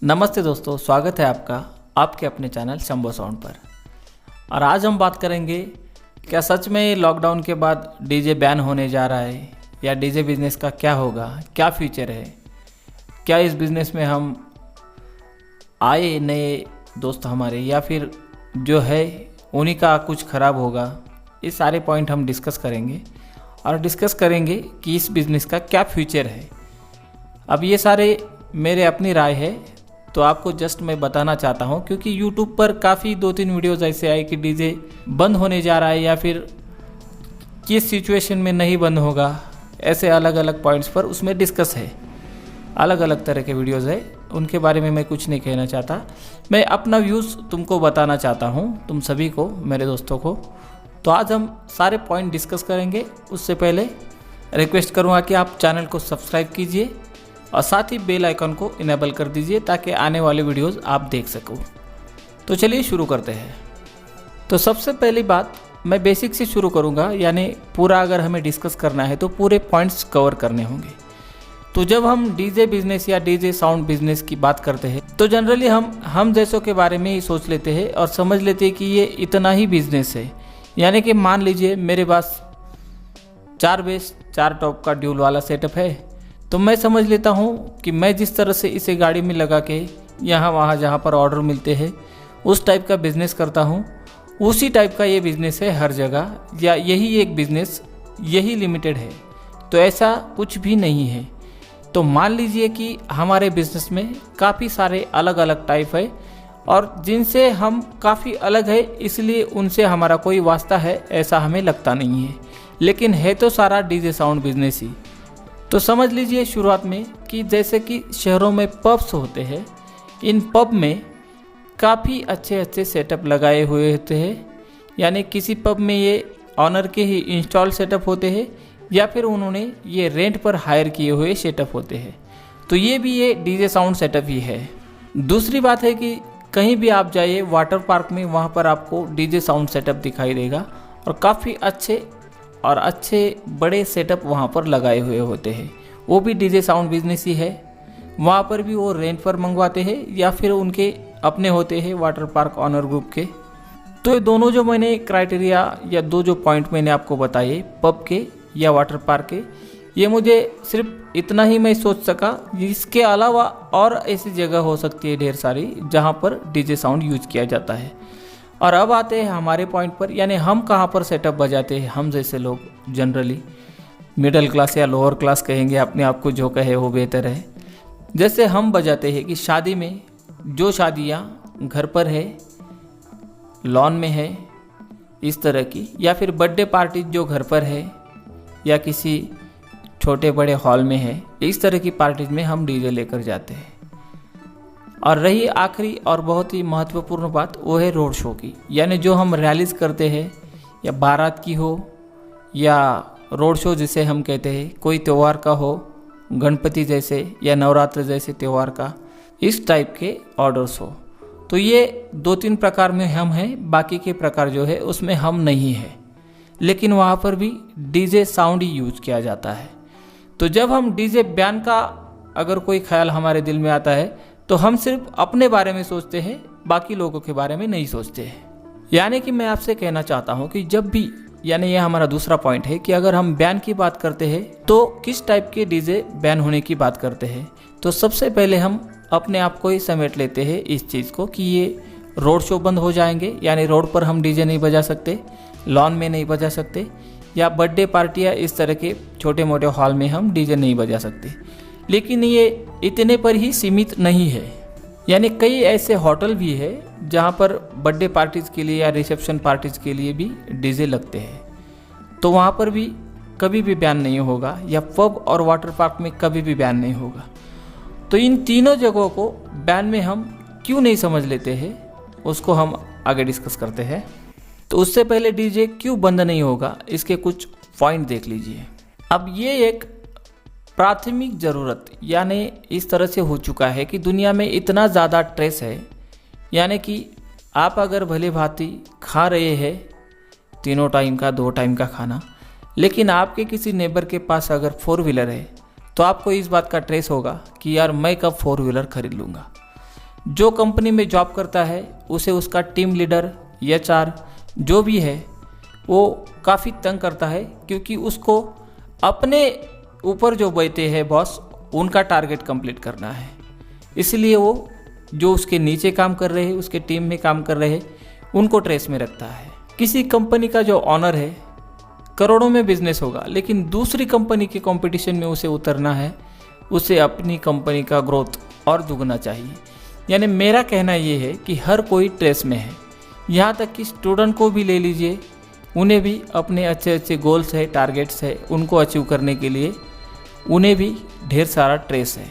नमस्ते दोस्तों, स्वागत है आपका आपके अपने चैनल शंभो साउंड पर। और आज हम बात करेंगे, क्या सच में लॉकडाउन के बाद डीजे बैन होने जा रहा है या डीजे बिज़नेस का क्या होगा, क्या फ्यूचर है, क्या इस बिज़नेस में हम आए नए दोस्त हमारे या फिर जो है उन्हीं का कुछ ख़राब होगा। ये सारे पॉइंट हम डिस्कस करेंगे और डिस्कस करेंगे कि इस बिज़नेस का क्या फ्यूचर है। अब ये सारे मेरे अपनी राय है, तो आपको जस्ट मैं बताना चाहता हूँ, क्योंकि YouTube पर काफ़ी 2-3 वीडियोज़ ऐसे आए कि डीजे बंद होने जा रहा है या फिर किस सिचुएशन में नहीं बंद होगा। ऐसे अलग अलग पॉइंट्स पर उसमें डिस्कस है, अलग अलग तरह के वीडियोज़ है, उनके बारे में मैं कुछ नहीं कहना चाहता। मैं अपना व्यूज़ तुमको बताना चाहता हूँ, तुम सभी को, मेरे दोस्तों को। तो आज हम सारे पॉइंट डिस्कस करेंगे। उससे पहले रिक्वेस्ट करूँगा कि आप चैनल को सब्सक्राइब कीजिए और साथ ही बेल आइकन को इनेबल कर दीजिए ताकि आने वाले वीडियोस आप देख सको। तो चलिए शुरू करते हैं। तो सबसे पहली बात मैं बेसिक से शुरू करूंगा, यानी पूरा अगर हमें डिस्कस करना है तो पूरे पॉइंट्स कवर करने होंगे। तो जब हम डीजे बिजनेस या डीजे साउंड बिजनेस की बात करते हैं तो जनरली हम जैसों के बारे में ही सोच लेते हैं और समझ लेते हैं कि ये इतना ही बिजनेस है। यानी कि मान लीजिए मेरे पास 4 बेस 4 टॉप का ड्यूल वाला सेटअप है, तो मैं समझ लेता हूँ कि मैं जिस तरह से इसे गाड़ी में लगा के यहाँ वहाँ जहाँ पर ऑर्डर मिलते हैं उस टाइप का बिज़नेस करता हूँ, उसी टाइप का ये बिज़नेस है हर जगह, या यही एक बिज़नेस यही लिमिटेड है। तो ऐसा कुछ भी नहीं है। तो मान लीजिए कि हमारे बिज़नेस में काफ़ी सारे अलग अलग टाइप है और जिनसे हम काफ़ी अलग है, इसलिए उनसे हमारा कोई वास्ता है ऐसा हमें लगता नहीं है, लेकिन है तो सारा डीजे साउंड बिज़नेस ही। तो समझ लीजिए शुरुआत में कि जैसे कि शहरों में पब्स होते हैं, इन पब में काफ़ी अच्छे अच्छे सेटअप लगाए हुए होते हैं। यानी किसी पब में ये ऑनर के ही इंस्टॉल सेटअप होते हैं या फिर उन्होंने ये रेंट पर हायर किए हुए सेटअप होते हैं। तो ये भी ये डीजे साउंड सेटअप ही है। दूसरी बात है कि कहीं भी आप जाइए वाटर पार्क में, वहाँ पर आपको डीजे साउंड सेटअप दिखाई देगा और काफ़ी अच्छे बड़े सेटअप वहाँ पर लगाए हुए होते हैं। वो भी डीजे साउंड बिजनेस ही है। वहाँ पर भी वो रेंट पर मंगवाते हैं या फिर उनके अपने होते हैं वाटर पार्क ऑनर ग्रुप के। तो ये दोनों जो मैंने क्राइटेरिया या जो पॉइंट मैंने आपको बताए पब के या वाटर पार्क के, ये मुझे सिर्फ इतना ही मैं सोच सका। इसके अलावा और ऐसी जगह हो सकती है ढेर सारी जहाँ पर डीजे साउंड यूज किया जाता है। और अब आते हैं हमारे पॉइंट पर, यानी हम कहाँ पर सेटअप बजाते हैं। हम जैसे लोग जनरली मिडिल क्लास या लोअर क्लास कहेंगे, अपने आप को जो कहे वो बेहतर है। जैसे हम बजाते हैं कि शादी में, जो शादियाँ घर पर है, लॉन में है, इस तरह की, या फिर बर्थडे पार्टी जो घर पर है या किसी छोटे बड़े हॉल में है, इस तरह की पार्टीज में हम डीजे लेकर जाते हैं। और रही आखिरी और बहुत ही महत्वपूर्ण बात, वो है रोड शो की। यानी जो हम रैलीज करते हैं, या बारात की हो या रोड शो जिसे हम कहते हैं, कोई त्यौहार का हो, गणपति जैसे या नवरात्र जैसे त्यौहार का, इस टाइप के ऑर्डर्स हो। तो ये 2-3 प्रकार में हम हैं, बाकी के प्रकार जो है उसमें हम नहीं हैं, लेकिन वहाँ पर भी डीजे साउंड ही यूज किया जाता है। तो जब हम डीजे बैन का अगर कोई ख्याल हमारे दिल में आता है तो हम सिर्फ अपने बारे में सोचते हैं, बाकी लोगों के बारे में नहीं सोचते हैं। यानी कि मैं आपसे कहना चाहता हूं कि जब भी, यानी ये हमारा दूसरा पॉइंट है कि अगर हम बैन की बात करते हैं तो किस टाइप के डीजे बैन होने की बात करते हैं। तो सबसे पहले हम अपने आप को ही समेट लेते हैं इस चीज़ को कि ये रोड शो बंद हो जाएंगे, यानी रोड पर हम डीजे नहीं बजा सकते, लॉन में नहीं बजा सकते, या बर्थडे पार्टी या इस तरह के छोटे मोटे हॉल में हम डीजे नहीं बजा सकते। लेकिन ये इतने पर ही सीमित नहीं है। यानी कई ऐसे होटल भी है जहाँ पर बर्थडे पार्टीज़ के लिए या रिसेप्शन पार्टीज़ के लिए भी डीजे लगते हैं, तो वहाँ पर भी कभी भी बैन नहीं होगा, या पब और वाटर पार्क में कभी भी बैन नहीं होगा। तो इन तीनों जगहों को बैन में हम क्यों नहीं समझ लेते हैं, उसको हम आगे डिस्कस करते हैं। तो उससे पहले डीजे क्यों बंद नहीं होगा, इसके कुछ पॉइंट देख लीजिए। अब ये एक प्राथमिक ज़रूरत यानी इस तरह से हो चुका है कि दुनिया में इतना ज़्यादा स्ट्रेस है, यानी कि आप अगर भले भांति खा रहे हैं 3 टाइम का 2 टाइम का खाना, लेकिन आपके किसी नेबर के पास अगर 4 व्हीलर है तो आपको इस बात का स्ट्रेस होगा कि यार मैं कब 4 व्हीलर खरीद लूँगा। जो कंपनी में जॉब करता है उसे उसका टीम लीडर, एचआर जो भी है वो काफ़ी तंग करता है, क्योंकि उसको अपने ऊपर जो बैठे हैं बॉस, उनका टारगेट कंप्लीट करना है। इसलिए वो जो उसके नीचे काम कर रहे हैं, उसके टीम में काम कर रहे हैं, उनको ट्रेस में रखता है। किसी कंपनी का जो ऑनर है, करोड़ों में बिजनेस होगा, लेकिन दूसरी कंपनी के कंपटीशन में उसे उतरना है, उसे अपनी कंपनी का ग्रोथ और दुगना चाहिए। यानी मेरा कहना ये है कि हर कोई ट्रेस में है। यहाँ तक कि स्टूडेंट को भी ले लीजिए, उन्हें भी अपने अच्छे अच्छे गोल्स है, टारगेट्स है, उनको अचीव करने के लिए उन्हें भी ढेर सारा ट्रेस है।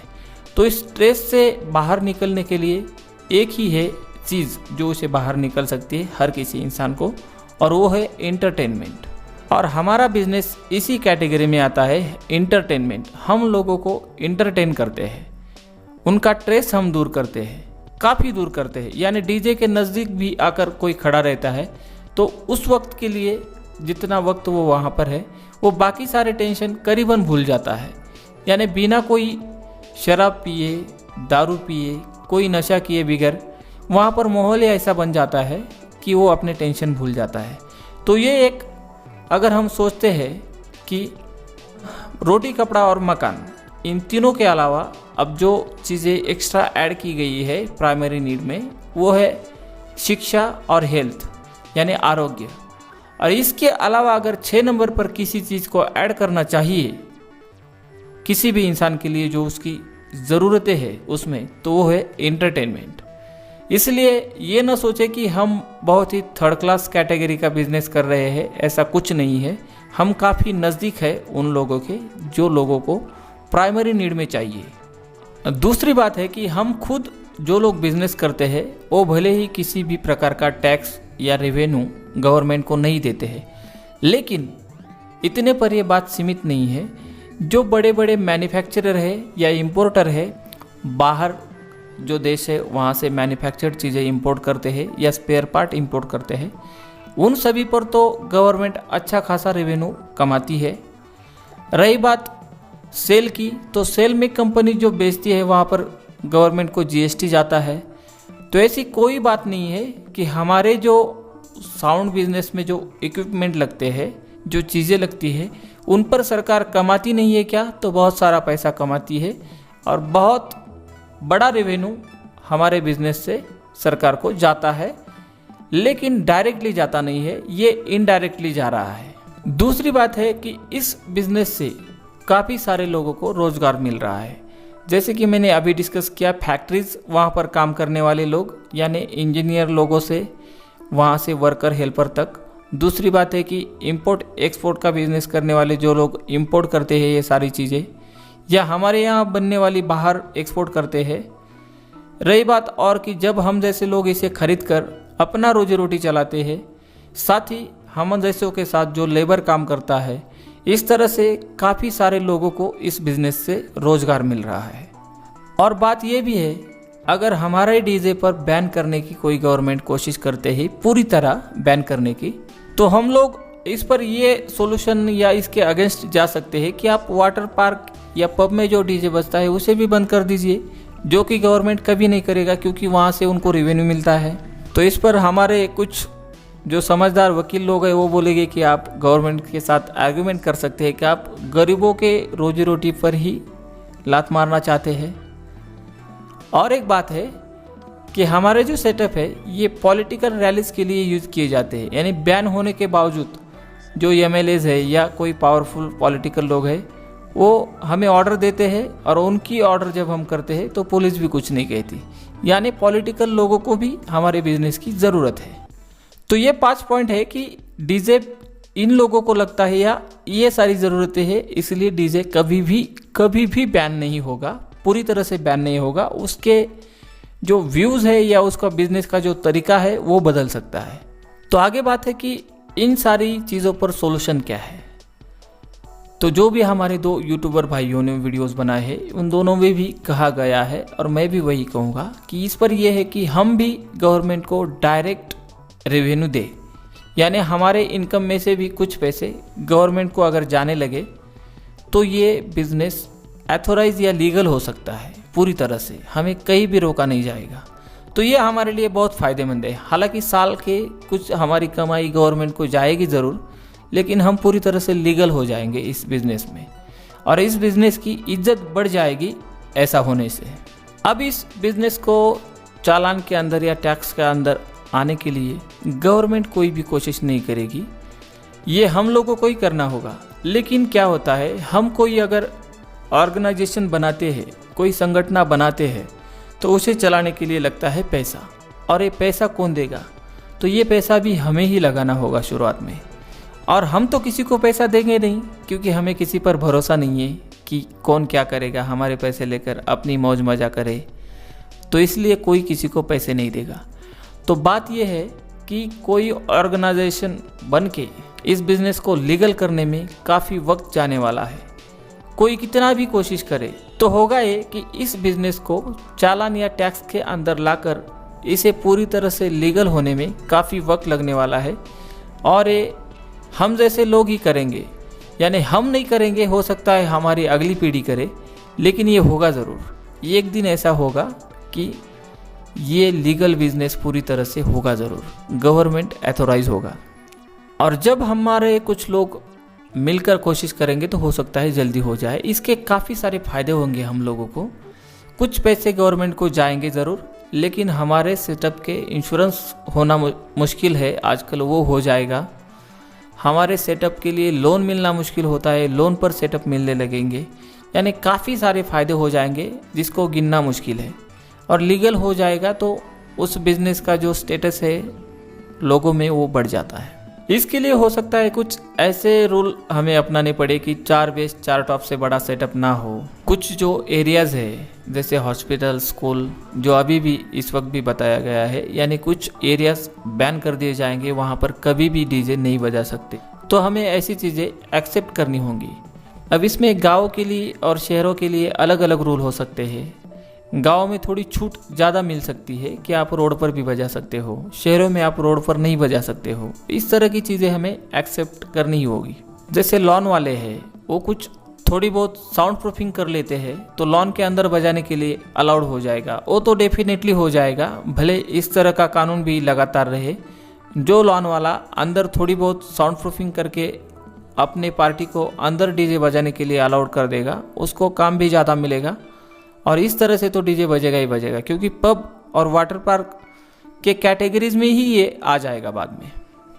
तो इस ट्रेस से बाहर निकलने के लिए एक ही है चीज़ जो उसे बाहर निकल सकती है हर किसी इंसान को, और वो है एंटरटेनमेंट। और हमारा बिजनेस इसी कैटेगरी में आता है, एंटरटेनमेंट। हम लोगों को एंटरटेन करते हैं, उनका ट्रेस हम दूर करते हैं, काफ़ी दूर करते हैं। यानी डीजे के नज़दीक भी आकर कोई खड़ा रहता है तो उस वक्त के लिए जितना वक्त वो वहाँ पर है, वो बाकी सारे टेंशन करीबन भूल जाता है। यानी बिना कोई शराब पिए, दारू पिए, कोई नशा किए बिगर वहाँ पर माहौल ऐसा बन जाता है कि वो अपने टेंशन भूल जाता है। तो ये एक, अगर हम सोचते हैं कि रोटी, कपड़ा और मकान, इन तीनों के अलावा अब जो चीज़ें एक्स्ट्रा ऐड की गई है प्राइमरी नीड में, वो है शिक्षा और हेल्थ यानी आरोग्य। और इसके अलावा अगर 6 नंबर पर किसी चीज़ को ऐड करना चाहिए किसी भी इंसान के लिए जो उसकी ज़रूरतें हैं उसमें, तो वो है एंटरटेनमेंट। इसलिए ये ना सोचे कि हम बहुत ही थर्ड क्लास कैटेगरी का बिजनेस कर रहे हैं, ऐसा कुछ नहीं है। हम काफ़ी नज़दीक है उन लोगों के जो लोगों को प्राइमरी नीड में चाहिए। दूसरी बात है कि हम खुद जो लोग बिजनेस करते हैं वो भले ही किसी भी प्रकार का टैक्स या रेवेन्यू गवर्नमेंट को नहीं देते हैं, लेकिन इतने पर यह बात सीमित नहीं है। जो बड़े बड़े मैन्युफैक्चरर है या इंपोर्टर है, बाहर जो देश है वहाँ से मैन्युफैक्चर्ड चीज़ें इंपोर्ट करते हैं या स्पेयर पार्ट इंपोर्ट करते हैं, उन सभी पर तो गवर्नमेंट अच्छा खासा रेवेन्यू कमाती है। रही बात सेल की, तो सेल में कंपनी जो बेचती है वहाँ पर गवर्नमेंट को जीएसटी जाता है। तो ऐसी कोई बात नहीं है कि हमारे जो साउंड बिजनेस में जो इक्विपमेंट लगते हैं, जो चीज़ें लगती है, उन पर सरकार कमाती नहीं है क्या? तो बहुत सारा पैसा कमाती है और बहुत बड़ा रेवेन्यू हमारे बिजनेस से सरकार को जाता है, लेकिन डायरेक्टली जाता नहीं है, ये इनडायरेक्टली जा रहा है। दूसरी बात है कि इस बिजनेस से काफ़ी सारे लोगों को रोज़गार मिल रहा है। जैसे कि मैंने अभी डिस्कस किया, फैक्ट्रीज, वहाँ पर काम करने वाले लोग यानी इंजीनियर लोगों से वहाँ से वर्कर हेल्पर तक। दूसरी बात है कि इंपोर्ट एक्सपोर्ट का बिजनेस करने वाले जो लोग इंपोर्ट करते हैं ये सारी चीज़ें, या हमारे यहाँ बनने वाली बाहर एक्सपोर्ट करते हैं। रही बात और कि जब हम जैसे लोग इसे खरीद कर अपना रोजी रोटी चलाते हैं, साथ ही हम जैसों के साथ जो लेबर काम करता है, इस तरह से काफ़ी सारे लोगों को इस बिज़नेस से रोज़गार मिल रहा है। और बात यह भी है, अगर हमारे डीजे पर बैन करने की कोई गवर्नमेंट कोशिश करते ही पूरी तरह बैन करने की, तो हम लोग इस पर ये सॉल्यूशन या इसके अगेंस्ट जा सकते हैं कि आप वाटर पार्क या पब में जो डीजे बजता है उसे भी बंद कर दीजिए, जो कि गवर्नमेंट कभी नहीं करेगा क्योंकि वहाँ से उनको रेवेन्यू मिलता है। तो इस पर हमारे कुछ जो समझदार वकील लोग हैं वो बोलेंगे कि आप गवर्नमेंट के साथ आर्ग्यूमेंट कर सकते हैं कि आप गरीबों के रोजी रोटी पर ही लात मारना चाहते हैं। और एक बात है कि हमारे जो सेटअप है ये पॉलिटिकल रैलीज के लिए यूज़ किए जाते हैं। यानी बैन होने के बावजूद जो एमएलएज है या कोई पावरफुल पॉलिटिकल लोग हैं वो हमें ऑर्डर देते हैं, और उनकी ऑर्डर जब हम करते हैं तो पुलिस भी कुछ नहीं कहती। यानी पॉलिटिकल लोगों को भी हमारे बिजनेस की ज़रूरत है। तो ये 5 पॉइंट है कि डीजे इन लोगों को लगता है या ये सारी ज़रूरतें हैं, इसलिए डीजे कभी भी बैन नहीं होगा, पूरी तरह से बैन नहीं होगा। उसके जो व्यूज़ है या उसका बिजनेस का जो तरीका है वो बदल सकता है। तो आगे बात है कि इन सारी चीज़ों पर सॉल्यूशन क्या है। तो जो भी हमारे 2 यूट्यूबर भाइयों ने वीडियोस बनाए हैं उन दोनों में भी कहा गया है, और मैं भी वही कहूँगा कि इस पर यह है कि हम भी गवर्नमेंट को डायरेक्ट रेवेन्यू दे, यानी हमारे इनकम में से भी कुछ पैसे गवर्नमेंट को अगर जाने लगे तो ये बिजनेस एथोराइज या लीगल हो सकता है पूरी तरह से, हमें कहीं भी रोका नहीं जाएगा। तो ये हमारे लिए बहुत फ़ायदेमंद है। हालांकि साल के कुछ हमारी कमाई गवर्नमेंट को जाएगी ज़रूर, लेकिन हम पूरी तरह से लीगल हो जाएंगे इस बिज़नेस में, और इस बिज़नेस की इज्जत बढ़ जाएगी ऐसा होने से। अब इस बिज़नेस को चालान के अंदर या टैक्स के अंदर आने के लिए गवर्नमेंट कोई भी कोशिश नहीं करेगी, ये हम लोगों को ही करना होगा। लेकिन क्या होता है, हम कोई अगर ऑर्गेनाइजेशन बनाते हैं, कोई संगठन बनाते हैं, तो उसे चलाने के लिए लगता है पैसा। और ये पैसा कौन देगा? तो ये पैसा भी हमें ही लगाना होगा शुरुआत में। और हम तो किसी को पैसा देंगे नहीं, क्योंकि हमें किसी पर भरोसा नहीं है कि कौन क्या करेगा, हमारे पैसे लेकर अपनी मौज मजा करे, तो इसलिए कोई किसी को पैसे नहीं देगा। तो बात यह है कि कोई ऑर्गेनाइजेशन बन के इस बिज़नेस को लीगल करने में काफ़ी वक्त जाने वाला है। कोई कितना भी कोशिश करे तो होगा ये कि इस बिज़नेस को चालान या टैक्स के अंदर लाकर इसे पूरी तरह से लीगल होने में काफ़ी वक्त लगने वाला है। और ये हम जैसे लोग ही करेंगे, यानी हम नहीं करेंगे, हो सकता है हमारी अगली पीढ़ी करे, लेकिन ये होगा ज़रूर। एक दिन ऐसा होगा कि ये लीगल बिज़नेस पूरी तरह से होगा ज़रूर, गवर्नमेंट एथोराइज होगा। और जब हमारे कुछ लोग मिलकर कोशिश करेंगे तो हो सकता है जल्दी हो जाए। इसके काफ़ी सारे फ़ायदे होंगे हम लोगों को। कुछ पैसे गवर्नमेंट को जाएंगे ज़रूर, लेकिन हमारे सेटअप के इंश्योरेंस होना मुश्किल है आजकल, वो हो जाएगा। हमारे सेटअप के लिए लोन मिलना मुश्किल होता है, लोन पर सेटअप मिलने लगेंगे। यानी काफ़ी सारे फ़ायदे हो जाएंगे जिसको गिनना मुश्किल है। और लीगल हो जाएगा तो उस बिज़नेस का जो स्टेटस है लोगों में वो बढ़ जाता है। इसके लिए हो सकता है कुछ ऐसे रूल हमें अपनाने पड़े कि 4 बेस 4 टॉप से बड़ा सेटअप ना हो। कुछ जो एरियाज़ है जैसे हॉस्पिटल, स्कूल, जो अभी भी इस वक्त भी बताया गया है, यानी कुछ एरियाज़ बैन कर दिए जाएंगे, वहाँ पर कभी भी डीजे नहीं बजा सकते। तो हमें ऐसी चीज़ें एक्सेप्ट करनी होंगी। अब इसमें गाँव के लिए और शहरों के लिए अलग अलग रूल हो सकते हैं। गांव में थोड़ी छूट ज़्यादा मिल सकती है कि आप रोड पर भी बजा सकते हो, शहरों में आप रोड पर नहीं बजा सकते हो। इस तरह की चीज़ें हमें एक्सेप्ट करनी होगी। जैसे लॉन वाले हैं, वो कुछ थोड़ी बहुत साउंड प्रूफिंग कर लेते हैं, तो लॉन के अंदर बजाने के लिए अलाउड हो जाएगा। वो तो डेफिनेटली हो जाएगा, भले इस तरह का कानून भी लगातार रहे। जो लॉन वाला अंदर थोड़ी बहुत साउंड प्रूफिंग करके अपने पार्टी को अंदर डीजे बजाने के लिए अलाउड कर देगा, उसको काम भी ज़्यादा मिलेगा। और इस तरह से तो डीजे बजेगा ही बजेगा, क्योंकि पब और वाटर पार्क के कैटेगरीज में ही ये आ जाएगा बाद में।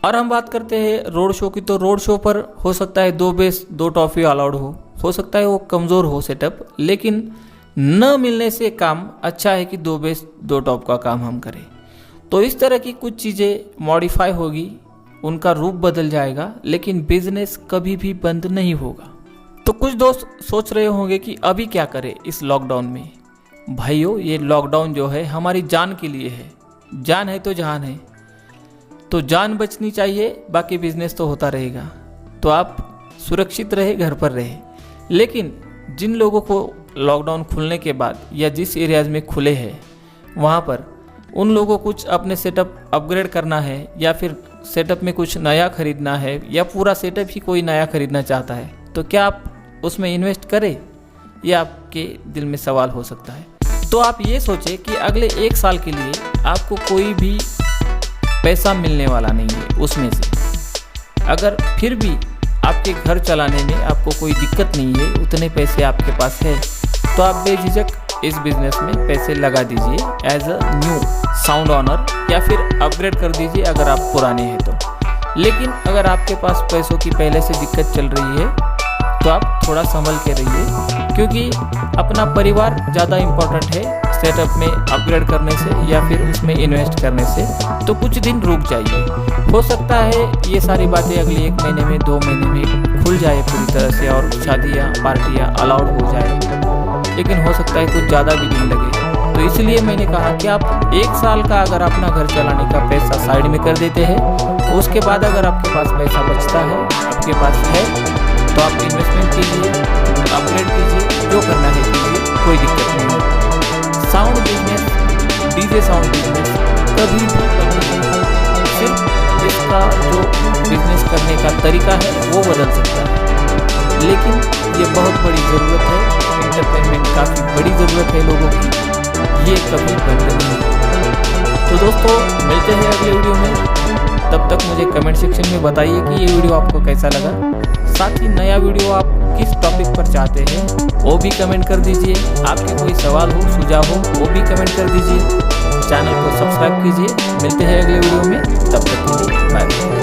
और हम बात करते हैं रोड शो की, तो रोड शो पर हो सकता है 2 बेस 2 टॉफी अलाउड हो सकता है वो कमज़ोर हो सेटअप, लेकिन न मिलने से काम अच्छा है कि 2 बेस 2 टॉप का काम हम करें। तो इस तरह की कुछ चीज़ें मॉडिफाई होगी, उनका रूप बदल जाएगा, लेकिन बिजनेस कभी भी बंद नहीं होगा। तो कुछ दोस्त सोच रहे होंगे कि अभी क्या करें इस लॉकडाउन में। भाइयों, ये लॉकडाउन जो है हमारी जान के लिए है। जान है तो जहान है, तो जान बचनी चाहिए, बाकी बिजनेस तो होता रहेगा। तो आप सुरक्षित रहे, घर पर रहे। लेकिन जिन लोगों को लॉकडाउन खुलने के बाद या जिस एरियाज में खुले हैं वहाँ पर उन लोगों को कुछ अपने सेटअप अपग्रेड करना है, या फिर सेटअप में कुछ नया खरीदना है, या पूरा सेटअप ही कोई नया खरीदना चाहता है, तो क्या आप उसमें इन्वेस्ट करें? ये आपके दिल में सवाल हो सकता है। तो आप ये सोचें कि अगले 1 साल के लिए आपको कोई भी पैसा मिलने वाला नहीं है उसमें से। अगर फिर भी आपके घर चलाने में आपको कोई दिक्कत नहीं है, उतने पैसे आपके पास है, तो आप बेझिझक इस बिज़नेस में पैसे लगा दीजिए as a new sound owner, या फिर अपग्रेड कर दीजिए अगर आप पुराने हैं तो। लेकिन अगर आपके पास पैसों की पहले से दिक्कत चल रही है तो आप थोड़ा संभल के रहिए, क्योंकि अपना परिवार ज़्यादा इम्पोर्टेंट है सेटअप में अपग्रेड करने से या फिर उसमें इन्वेस्ट करने से। तो कुछ दिन रुक जाइए, हो सकता है ये सारी बातें अगले 1 महीने में 2 महीने में खुल जाए पूरी तरह से और शादियाँ पार्टियाँ अलाउड हो जाए, लेकिन हो सकता है कुछ ज़्यादा भी दिन लगे। तो इसलिए मैंने कहा कि आप 1 साल का अगर अपना घर चलाने का पैसा साइड में कर देते हैं, उसके बाद अगर आपके पास पैसा बचता है, आपके पास है, तो आप इन्वेस्टमेंट कीजिए, अपग्रेड कीजिए, जो करना है कीजिए, कोई दिक्कत नहीं है। Sound business, DJ sound business कभी भी बंद नहीं होगा, सिर्फ इसका जो बिजनेस करने का तरीका है वो बदल सकता है। लेकिन ये बहुत बड़ी ज़रूरत है, एंटरटेनमेंट काफ़ी बड़ी ज़रूरत है लोगों की, ये कभी बंद नहीं होगा। दोस्तों मिलते हैं अगले वीडियो में, तब तक मुझे कमेंट सेक्शन में बताइए कि ये वीडियो आपको कैसा लगा। साथ ही नया वीडियो आप किस टॉपिक पर चाहते हैं वो भी कमेंट कर दीजिए। आपके कोई सवाल हो, सुझाव हो, वो भी कमेंट कर दीजिए। चैनल को सब्सक्राइब कीजिए। मिलते हैं अगले वीडियो में, तब तक के लिए बाय।